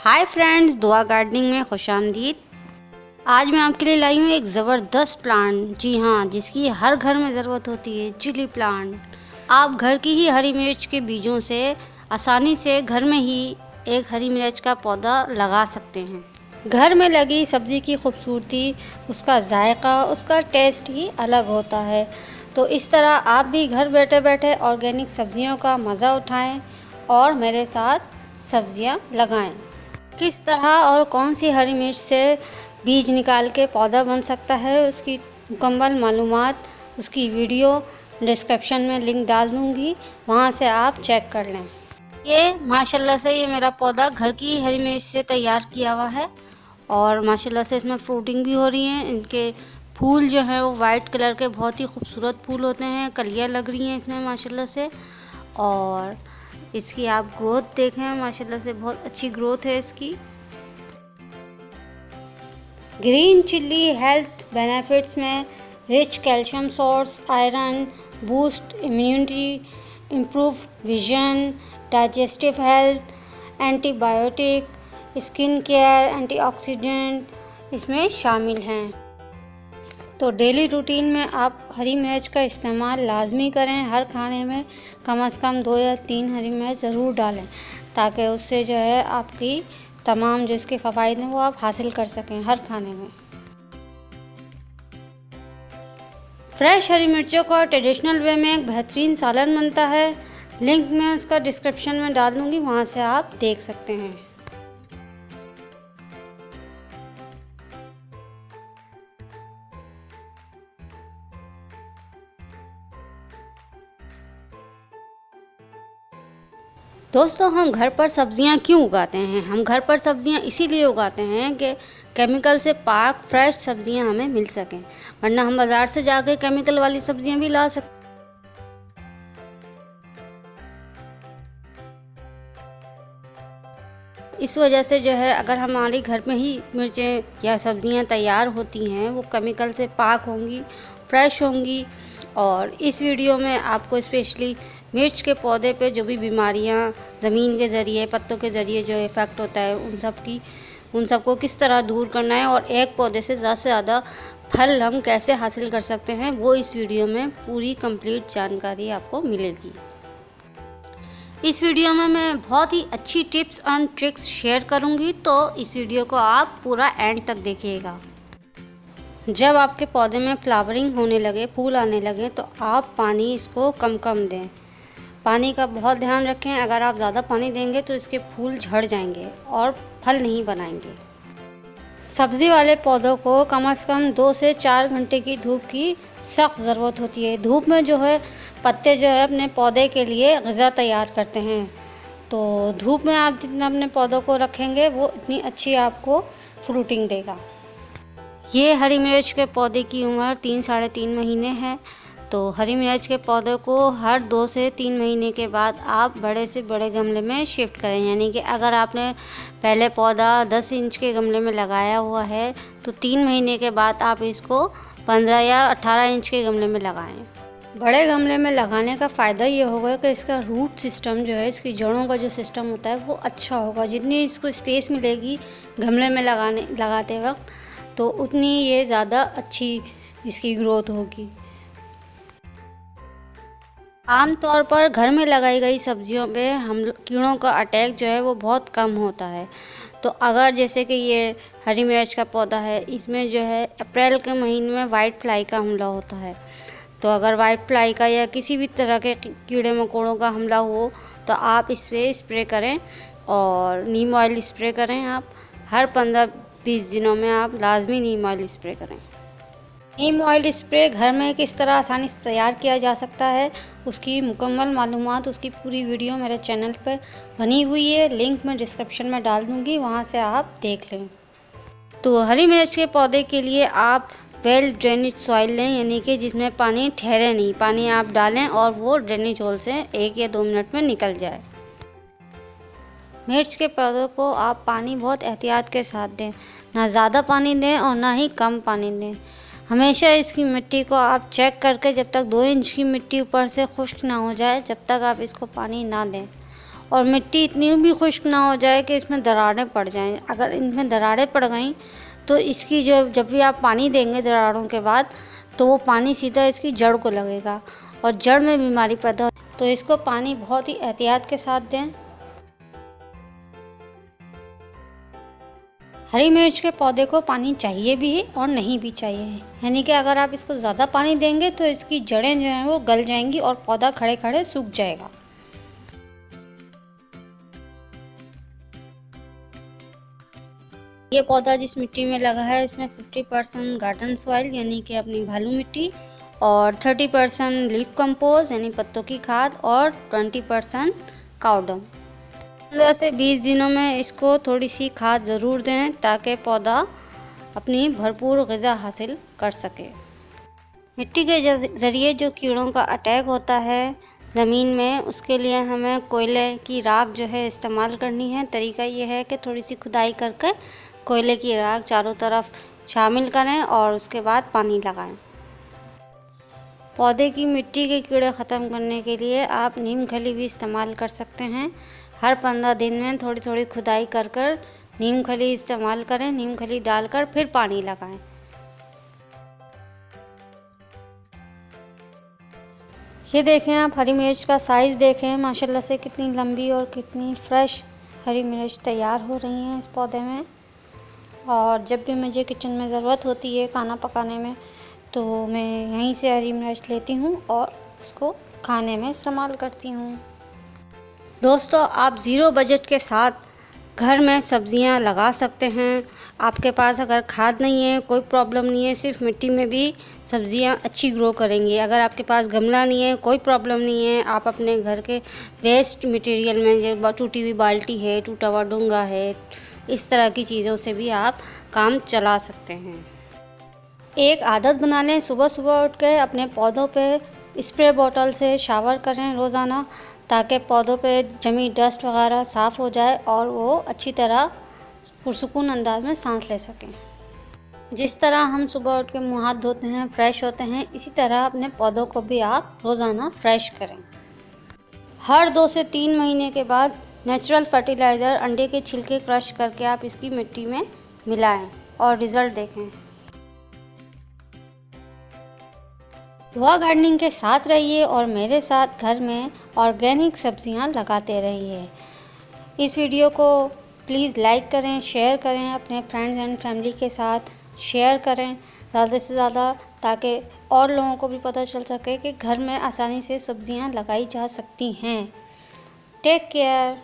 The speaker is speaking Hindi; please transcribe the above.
हाय फ्रेंड्स, दुआ गार्डनिंग में खुशामदीद। आज मैं आपके लिए लाई हूँ एक ज़बरदस्त प्लांट। जी हाँ, जिसकी हर घर में ज़रूरत होती है, चिली प्लांट। आप घर की ही हरी मिर्च के बीजों से आसानी से घर में ही एक हरी मिर्च का पौधा लगा सकते हैं। घर में लगी सब्ज़ी की खूबसूरती, उसका जायका, उसका टेस्ट ही अलग होता है। तो इस तरह आप भी घर बैठे बैठे ऑर्गेनिक सब्जियों का मज़ा उठाएं और मेरे साथ सब्जियां लगाएं। किस तरह और कौन सी हरी मिर्च से बीज निकाल के पौधा बन सकता है, उसकी मुकम्मल मालूमात, उसकी वीडियो डिस्क्रिप्शन में लिंक डाल दूँगी, वहाँ से आप चेक कर लें। ये माशाल्लाह से ये मेरा पौधा घर की हरी मिर्च से तैयार किया हुआ है और माशाल्लाह से इसमें फ्रूटिंग भी हो रही है। इनके फूल जो हैं वो वाइट कलर के बहुत ही खूबसूरत फूल होते हैं, कलियाँ लग रही हैं इसमें माशाल्लाह से। और इसकी आप ग्रोथ देखें, माशाल्लाह से बहुत अच्छी ग्रोथ है इसकी। ग्रीन चिल्ली हेल्थ बेनिफिट्स में rich calcium source, iron, boost immunity, improve vision, digestive health, antibiotic, skin care, antioxidant इसमें शामिल हैं। तो डेली रूटीन में आप हरी मिर्च का इस्तेमाल लाजमी करें। हर खाने में कम से कम 2 या 3 हरी मिर्च ज़रूर डालें, ताकि उससे जो है आपकी तमाम जो इसके फ़वाइद हैं वो आप हासिल कर सकें हर खाने में। फ्रेश हरी मिर्चों का ट्रेडिशनल वे में एक बेहतरीन सालन बनता है। लिंक मैं उसका डिस्क्रिप्शन में डाल दूँगी, वहाँ से आप देख सकते हैं। दोस्तों, हम घर पर सब्जियां क्यों उगाते हैं? हम घर पर सब्जियां इसीलिए उगाते हैं कि केमिकल से पाक फ्रेश सब्जियां हमें मिल सकें, वरना हम बाज़ार से जाकर केमिकल वाली सब्जियां भी ला सकते। इस वजह से जो है, अगर हमारे घर में ही मिर्चें या सब्जियां तैयार होती हैं, वो केमिकल से पाक होंगी, फ्रेश होंगी। और इस वीडियो में आपको स्पेशली मिर्च के पौधे पे जो भी बीमारियां ज़मीन के ज़रिए, पत्तों के ज़रिए जो इफ़ेक्ट होता है, उन सबको किस तरह दूर करना है और एक पौधे से ज़्यादा फल हम कैसे हासिल कर सकते हैं, वो इस वीडियो में पूरी कंप्लीट जानकारी आपको मिलेगी। इस वीडियो में मैं बहुत ही अच्छी टिप्स एंड ट्रिक्स शेयर करूंगी, तो इस वीडियो को आप पूरा एंड तक देखिएगा। जब आपके पौधे में फ्लावरिंग होने लगे, फूल आने लगे, तो आप पानी इसको कम दें। पानी का बहुत ध्यान रखें। अगर आप ज़्यादा पानी देंगे तो इसके फूल झड़ जाएंगे और फल नहीं बनाएंगे। सब्ज़ी वाले पौधों को कम से कम 2 से 4 घंटे की धूप की सख्त ज़रूरत होती है। धूप में जो है पत्ते जो है अपने पौधे के लिए ग़िज़ा तैयार करते हैं। तो धूप में आप जितना अपने पौधों को रखेंगे, वो इतनी अच्छी आपको फ्रूटिंग देगा। ये हरी मिर्च के पौधे की उम्र 3 3.5 महीने है। तो हरी मिर्च के पौधे को हर 2 से 3 महीने के बाद आप बड़े से बड़े गमले में शिफ्ट करें। यानी कि अगर आपने पहले पौधा 10 इंच के गमले में लगाया हुआ है, तो 3 महीने के बाद आप इसको 15 या 18 इंच के गमले में लगाएं। बड़े गमले में लगाने का फ़ायदा ये होगा कि इसका रूट सिस्टम जो है, इसकी जड़ों का जो सिस्टम होता है, वो अच्छा होगा। जितनी इसको स्पेस मिलेगी गमले में लगाते वक्त, तो उतनी ये ज़्यादा अच्छी इसकी ग्रोथ होगी। आम तौर पर घर में लगाई गई सब्जियों पे हम कीड़ों का अटैक जो है वो बहुत कम होता है। तो अगर जैसे कि ये हरी मिर्च का पौधा है, इसमें जो है अप्रैल के महीने में वाइट फ्लाई का हमला होता है। तो अगर वाइट फ्लाई का या किसी भी तरह के कीड़े मकोड़ों का हमला हो, तो आप इस पर स्प्रे करें और नीम ऑयल स्प्रे करें। आप हर 15-20 दिनों में आप लाजमी नीम ऑयल स्प्रे करें। नीम ऑयल स्प्रे घर में किस तरह आसानी से तैयार किया जा सकता है, उसकी मुकम्मल मालूमात, उसकी पूरी वीडियो मेरे चैनल पर बनी हुई है। लिंक मैं डिस्क्रिप्शन में डाल दूँगी, वहाँ से आप देख लें। तो हरी मिर्च के पौधे के लिए आप वेल ड्रेनेज सॉइल लें, यानी कि जिसमें पानी ठहरे नहीं। पानी आप डालें और वो ड्रेनेज होल से 1 या 2 मिनट में निकल जाए। मिर्च के पौधों को आप पानी बहुत एहतियात के साथ दें, ना ज़्यादा पानी दें और ना ही कम पानी दें। हमेशा इसकी मिट्टी को आप चेक करके, जब तक 2 इंच की मिट्टी ऊपर से खुश्क ना हो जाए, जब तक आप इसको पानी ना दें। और मिट्टी इतनी भी खुश्क ना हो जाए कि इसमें दरारें पड़ जाएं। अगर इनमें दरारें पड़ गई तो इसकी जब भी आप पानी देंगे दरारों के बाद, तो वो पानी सीधा इसकी जड़ को लगेगा और जड़ में बीमारी पैदा हो। तो इसको पानी बहुत ही एहतियात के साथ दें। हरी मिर्च के पौधे को पानी चाहिए भी है और नहीं भी चाहिए है, यानी कि अगर आप इसको ज़्यादा पानी देंगे तो इसकी जड़ें जो हैं वो गल जाएंगी और पौधा खड़े खड़े सूख जाएगा। ये पौधा जिस मिट्टी में लगा है इसमें 50% गार्डन सॉइल यानी कि अपनी भालू मिट्टी और 30% लीफ कंपोस्ट यानी पत्तों की खाद और 20% काउडंग। 15 से 20 दिनों में इसको थोड़ी सी खाद ज़रूर दें ताकि पौधा अपनी भरपूर ग़िज़ा हासिल कर सके। मिट्टी के ज़रिए जो कीड़ों का अटैक होता है ज़मीन में, उसके लिए हमें कोयले की राख जो है इस्तेमाल करनी है। तरीका ये है कि थोड़ी सी खुदाई करके कोयले की राख चारों तरफ शामिल करें और उसके बाद पानी लगाएं। पौधे की मिट्टी के कीड़े ख़त्म करने के लिए आप नीम खली भी इस्तेमाल कर सकते हैं। हर 15 दिन में थोड़ी थोड़ी खुदाई कर कर नीम खली इस्तेमाल करें। नीम खली डालकर फिर पानी लगाएं। ये देखें, आप हरी मिर्च का साइज़ देखें, माशाल्लाह से कितनी लंबी और कितनी फ्रेश हरी मिर्च तैयार हो रही हैं इस पौधे में। और जब भी मुझे किचन में ज़रूरत होती है खाना पकाने में, तो मैं यहीं से हरी मिर्च लेती हूँ और उसको खाने में इस्तेमाल करती हूँ। दोस्तों, आप ज़ीरो बजट के साथ घर में सब्जियां लगा सकते हैं। आपके पास अगर खाद नहीं है कोई प्रॉब्लम नहीं है, सिर्फ मिट्टी में भी सब्जियां अच्छी ग्रो करेंगी। अगर आपके पास गमला नहीं है कोई प्रॉब्लम नहीं है, आप अपने घर के वेस्ट मटेरियल में जो टूटी हुई बाल्टी है, टूटा हुआ डोंगा है, इस तरह की चीज़ों से भी आप काम चला सकते हैं। एक आदत बना लें, सुबह सुबह उठ के अपने पौधों पे स्प्रे बॉटल से शावर करें रोज़ाना, ताकि पौधों पे जमी डस्ट वगैरह साफ़ हो जाए और वो अच्छी तरह पुरसुकून अंदाज में सांस ले सकें। जिस तरह हम सुबह उठ के मुँह हाथ धोते हैं, फ्रेश होते हैं, इसी तरह अपने पौधों को भी आप रोज़ाना फ्रेश करें। हर 2 से 3 महीने के बाद नेचुरल फर्टिलाइज़र अंडे के छिलके क्रश करके आप इसकी मिट्टी में मिलाएं और रिज़ल्ट देखें। दुआ गार्डनिंग के साथ रहिए और मेरे साथ घर में ऑर्गेनिक सब्जियां लगाते रहिए। इस वीडियो को प्लीज़ लाइक करें, शेयर करें, अपने फ्रेंड्स एंड फैमिली के साथ शेयर करें ज़्यादा से ज़्यादा, ताकि और लोगों को भी पता चल सके कि घर में आसानी से सब्जियां लगाई जा सकती हैं। Take care.